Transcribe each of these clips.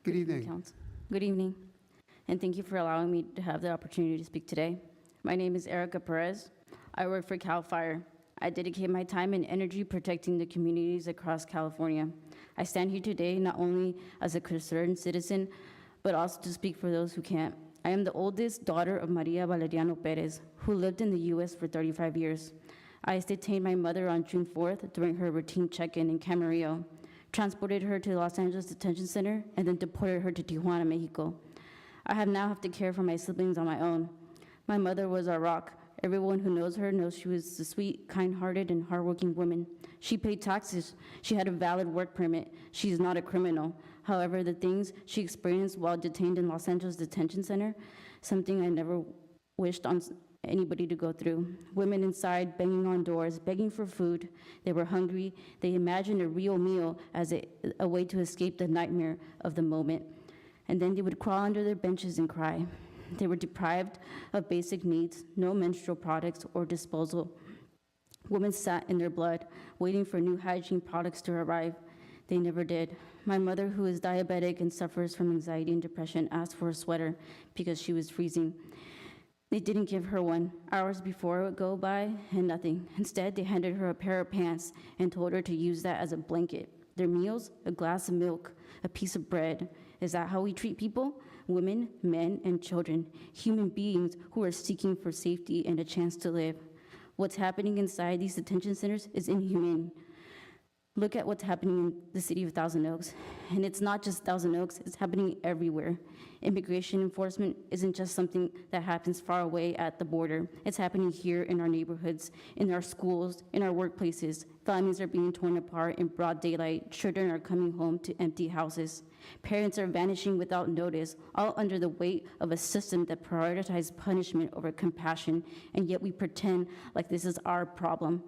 Good evening. Council. Good evening, and thank you for allowing me to have the opportunity to speak today. My name is Erika Pérez. I work for CAL FIRE. I dedicate my time and energy protecting the communities across California. I stand here today not only as a concerned citizen, but also to speak for those who can't. I am the oldest daughter of Maria Valeriano Pérez, who lived in the U.S. for 35 years. I detained my mother on June 4th during her routine check-in in Camarillo, transported her to the Los Angeles Detention Center, and then deported her to Tijuana, Mexico. I now have to care for my siblings on my own. My mother was our rock. Everyone who knows her knows she was a sweet, kind-hearted, and hardworking woman. She paid taxes. She had a valid work permit. She is not a criminal. However, the things she experienced while detained in Los Angeles Detention Center, something I never wished on anybody to go through. Women inside banging on doors, begging for food. They were hungry. They imagined a real meal as a way to escape the nightmare of the moment. And then they would crawl under their benches and cry. They were deprived of basic needs, no menstrual products or disposal. Women sat in their blood, waiting for new hygiene products to arrive. They never did. My mother, who is diabetic and suffers from anxiety and depression, asked for a sweater because she was freezing. They didn't give her one. Hours before would go by and nothing. Instead, they handed her a pair of pants and told her to use that as a blanket. Their meals, a glass of milk, a piece of bread. Is that how we treat people? Women, men, and children, human beings who are seeking for safety and a chance to live. What's happening inside these detention centers is inhumane. Look at what's happening in the city of Thousand Oaks. And it's not just Thousand Oaks, it's happening everywhere. Immigration enforcement isn't just something that happens far away at the border. It's happening here in our neighborhoods, in our schools, in our workplaces. Families are being torn apart in broad daylight. Children are coming home to empty houses. Parents are vanishing without notice, all under the weight of a system that prioritizes punishment over compassion, and yet we pretend like this is our problem.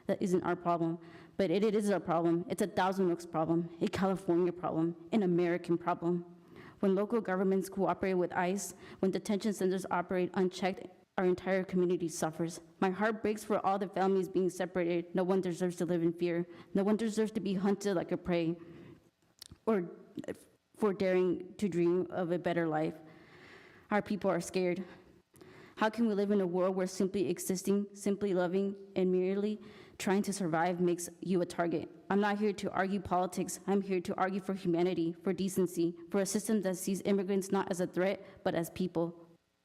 That isn't our problem. But it is our problem. It's a Thousand Oaks problem, a California problem, an American problem. When local governments cooperate with ICE, when detention centers operate unchecked, our entire community suffers. My heart breaks for all the families being separated. No one deserves to live in fear. No one deserves to be hunted like a prey or for daring to dream of a better life. Our people are scared. How can we live in a world where simply existing, simply loving, and merely trying to survive makes you a target? I'm not here to argue politics. I'm here to argue for humanity, for decency, for a system that sees immigrants not as a threat, but as people.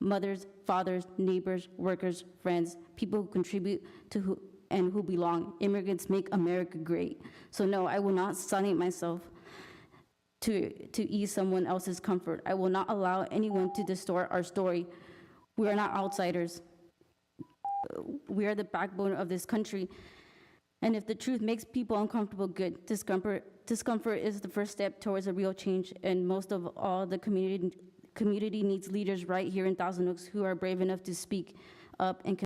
Mothers, fathers, neighbors, workers, friends, people who contribute to who belong. Immigrants make America great. So no, I will not sonnet myself to ease someone else's comfort. I will not allow anyone to distort our story. We are not outsiders. We are the backbone of this country. And if the truth makes people uncomfortable, good. Discomfort is the first step towards a real change, and most of all, the community needs leaders right here in Thousand Oaks who are brave enough to speak up and